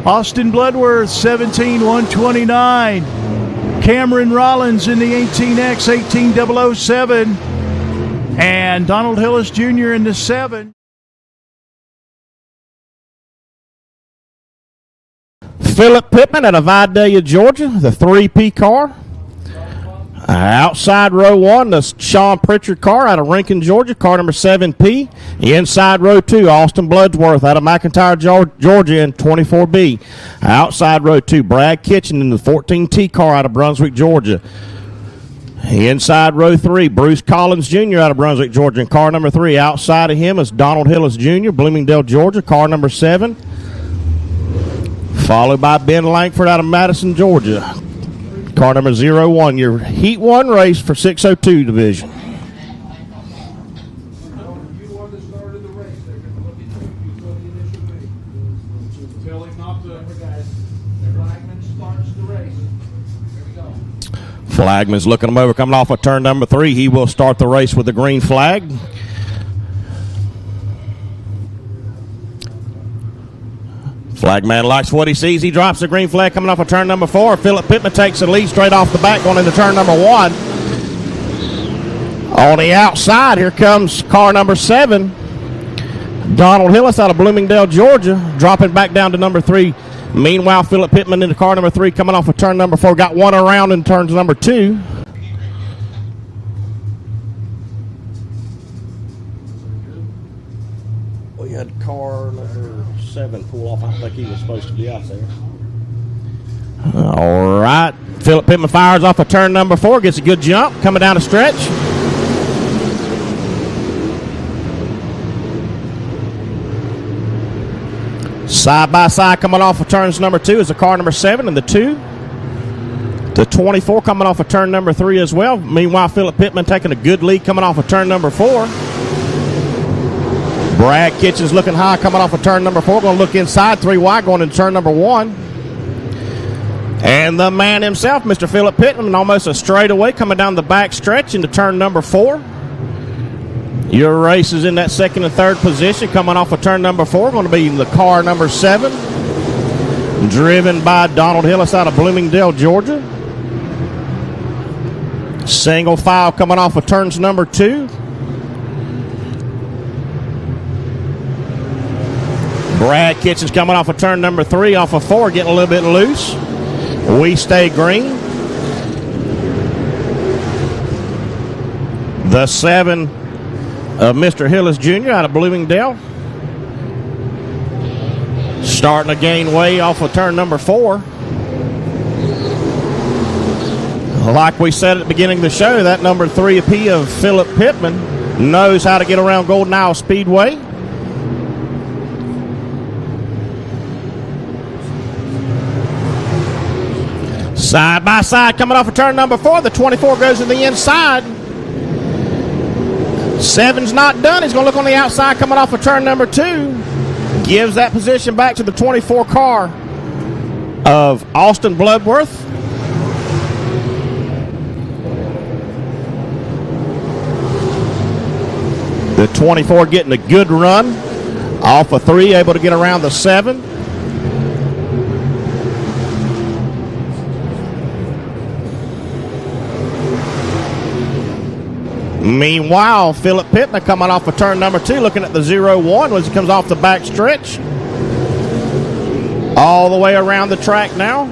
Austin Bloodworth, 17,129. Cameron Rollins in the 18X, 18,007. And Donald Hillis Jr. in the 7. Philip Pittman out of Vidalia, Georgia, the 3P car. Outside row 1, the Sean Pritchard car out of Rankin, Georgia, car number 7P. Inside row 2, Austin Bloodworth out of McIntyre, Georgia, in 24B. Outside row 2, Brad Kitchen in the 14T car out of Brunswick, Georgia. Inside row 3, Bruce Collins Jr. out of Brunswick, Georgia, in car number 3. Outside of him is Donald Hillis Jr., Bloomingdale, Georgia, car number 7. Followed by Ben Langford out of Madison, Georgia. Car number 01, your Heat 1 race for 602 division. Flagman's looking him over, coming off of turn number 3. He will start the race with the green flag. Flagman likes what he sees. He drops the green flag coming off of turn number 4. Philip Pittman takes the lead straight off the back going into turn number 1. On the outside, here comes car number 7. Donald Hillis out of Bloomingdale, Georgia, dropping back down to number 3. Meanwhile, Philip Pittman into car number 3 coming off of turn number 4. Got one around in turns number 2. We had car number 7 pull off. I think he was supposed to be out there. All right. Philip Pittman fires off of turn number 4. Gets a good jump coming down the stretch. Side by side coming off of turns number 2 is the car number 7 and the 2. The 24 coming off of turn number 3 as well. Meanwhile, Philip Pittman taking a good lead coming off of turn number 4. Brad Kitchens looking high coming off of turn number 4. Going to look inside 3 wide going into turn number 1. And the man himself, Mr. Philip Pittman, almost a straightaway coming down the back stretch into turn number 4. Your race is in that second and third position coming off of turn number 4. Going to be the car number 7. Driven by Donald Hillis out of Bloomingdale, Georgia. Single file coming off of turns number 2. Brad Kitchens coming off of turn number 3, off of 4, getting a little bit loose. We stay green. The 7 of Mr. Hillis Jr. out of Bloomingdale. Starting to gain way off of turn number 4. Like we said at the beginning of the show, that number 3P of Philip Pittman knows how to get around Golden Isle Speedway. Side by side coming off of turn number 4. The 24 goes to the inside. 7's not done. He's going to look on the outside coming off of turn number 2. Gives that position back to the 24 car of Austin Bloodworth. The 24 getting a good run off of 3, able to get around the 7. Meanwhile, Philip Pittman coming off of turn number 2, looking at the 0-1 as he comes off the back stretch. All the way around the track now.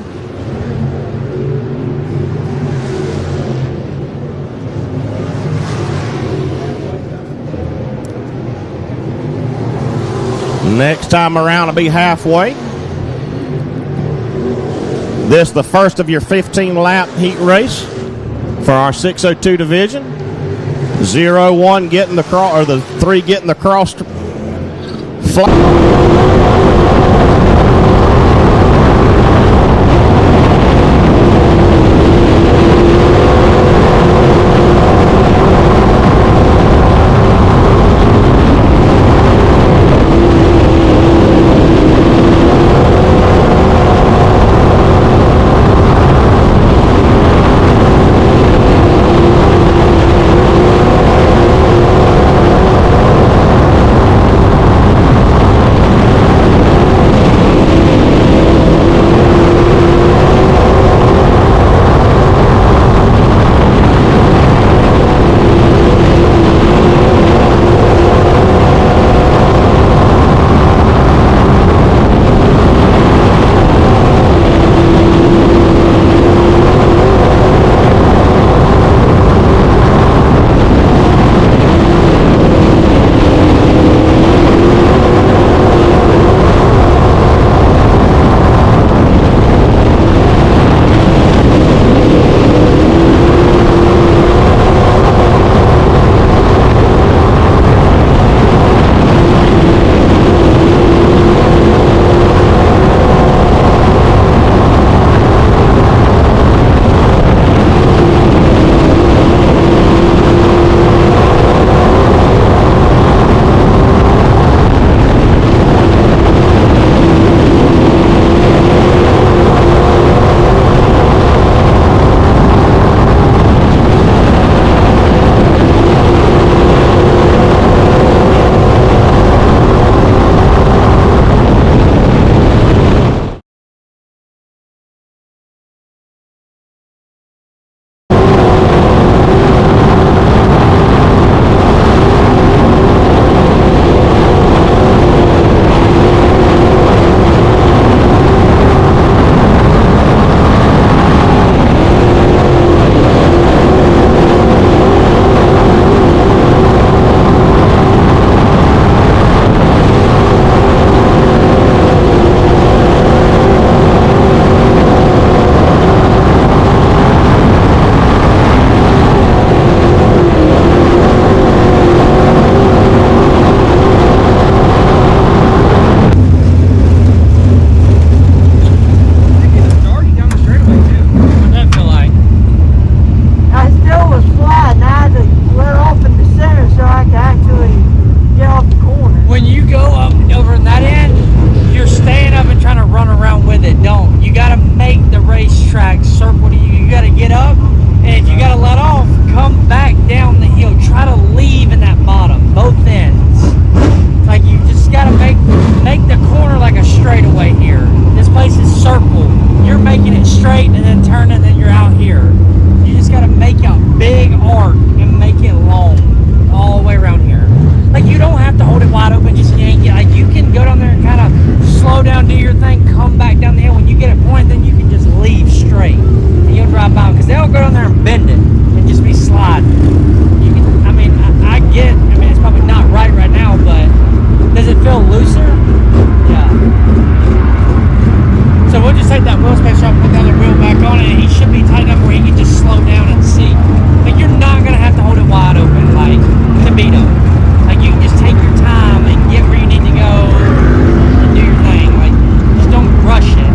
Next time around, it'll be halfway. This is the first of your 15-lap heat race for our 602 division. 0-1 getting the cross, or the 3 getting the cross fly. don't. You got to make the racetrack circle to you. You got to get up, and if you got to let off, come back down the hill. Try to leave in that bottom, both ends. Like, you just got to make the corner like a straightaway here. This place is circle. You're making it straight and then turn and then you're out here. You just got to make a big arc and make it long all the way around here. Like, you don't have to hold it wide open, just yank it. Like, you can go down there and kind of slow down, do your thing, come back down the hill. When you get it pointed, then you can just leave straight and you'll drive by, because they'll go down there and bend it and just be sliding. You can, I mean, I get, I mean, it's probably not right now, but does it feel looser? Yeah. So we'll just take that wheel spacer off, put the other wheel back on it, and he should be tight enough where he can just slow down and see. But you're not going to have to hold it wide open like Tobito. Like, you can just take your time and get where you need to go and do your thing. Like, just don't rush it.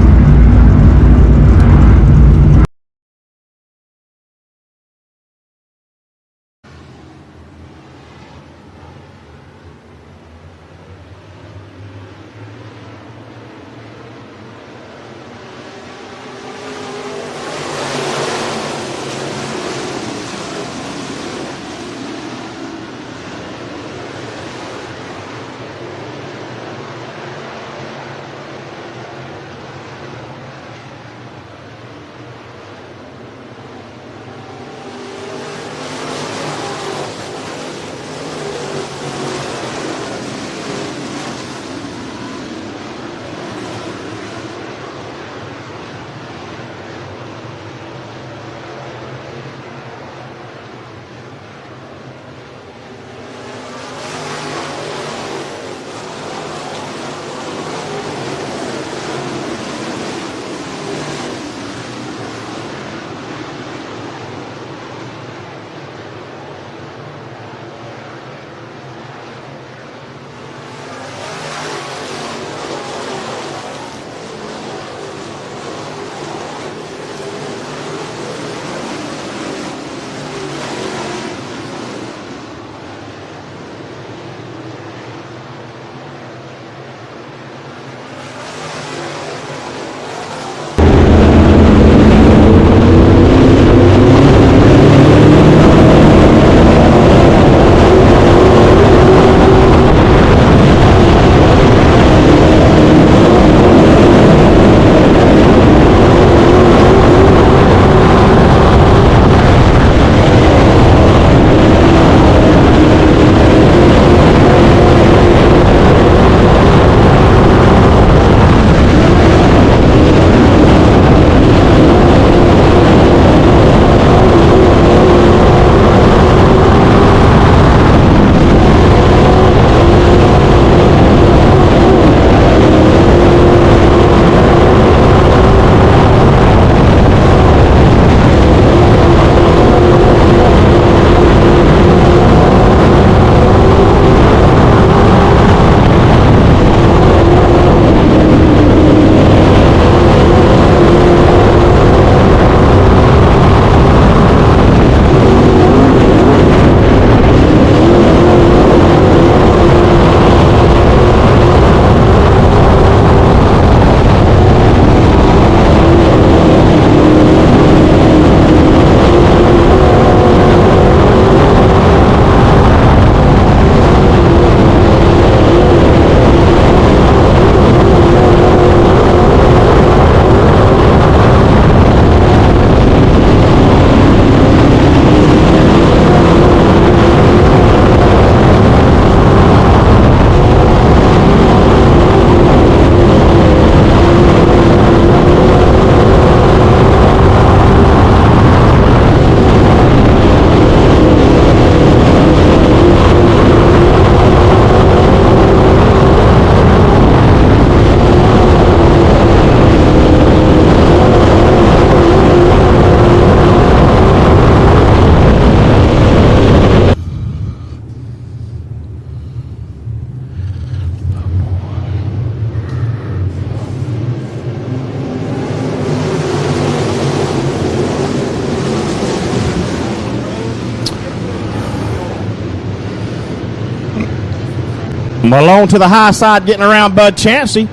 Malone to the high side, getting around Bud Chansey.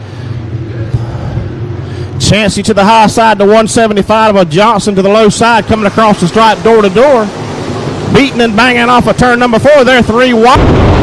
Chancey to the high side to 175 of Johnson to the low side, coming across the stripe door to door. Beating and banging off of turn number 4. They're 3 wide.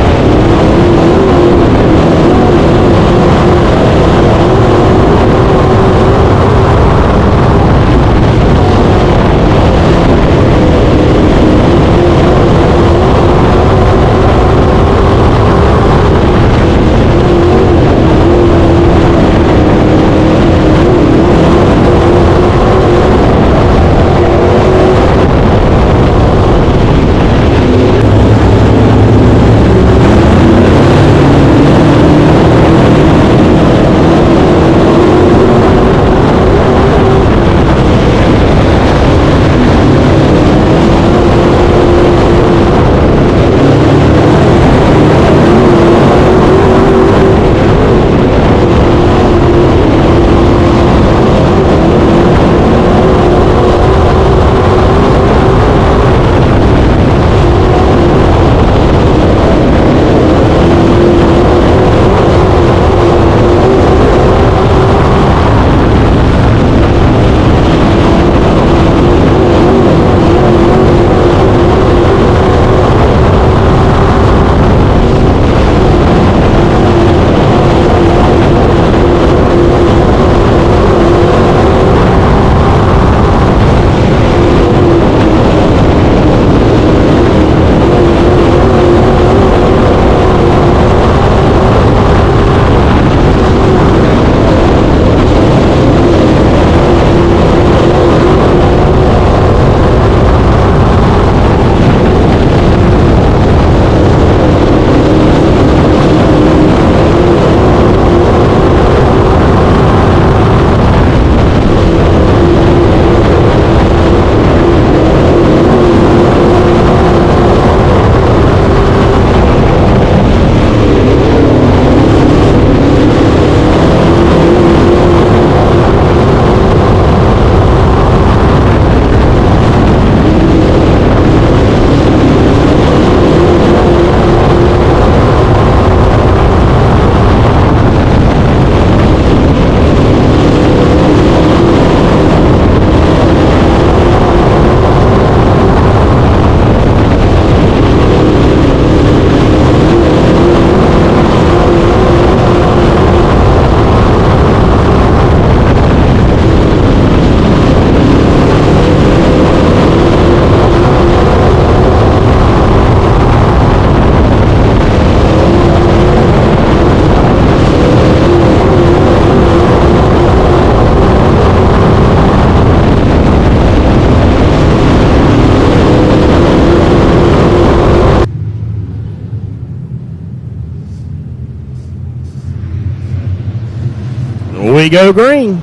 We go green.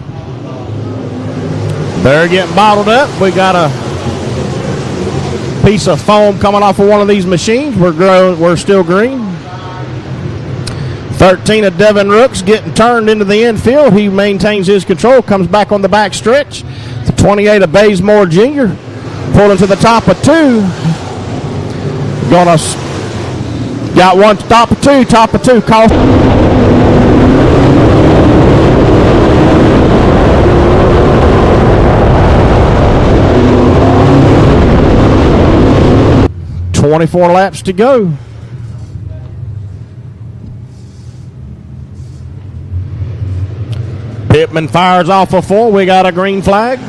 They're getting bottled up. We got a piece of foam coming off of one of these machines. We're still green. 13 of Devin Rooks getting turned into the infield. He maintains his control, comes back on the back stretch. The 28 of Bazemore Jr. pulling to the top of 2. Got one top of 2, caution. .24 laps to go. Pittman fires off a 4. We got a green flag.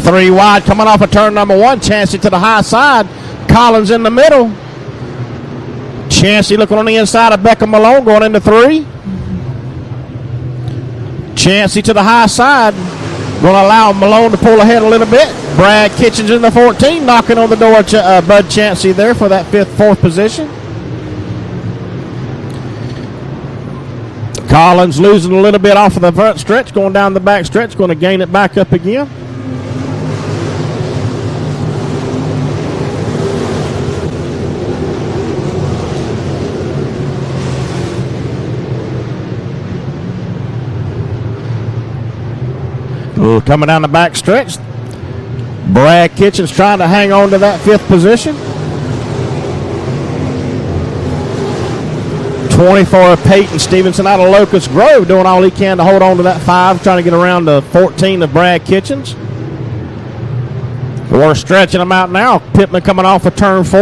3 wide coming off of turn number 1. Chancey to the high side. Collins in the middle. Chancey looking on the inside of Beckham Malone going into 3. Chancey to the high side. Going to allow Malone to pull ahead a little bit. Brad Kitchens in the 14 knocking on the door of Bud Chancey there for that 4th position. Collins losing a little bit off of the front stretch, going down the back stretch, going to gain it back up again. Ooh, coming down the back stretch. Brad Kitchens trying to hang on to that 5th position. 24 Peyton Stevenson out of Locust Grove doing all he can to hold on to that 5, trying to get around to 14 of Brad Kitchens. We're stretching them out now. Pittman coming off of turn 4.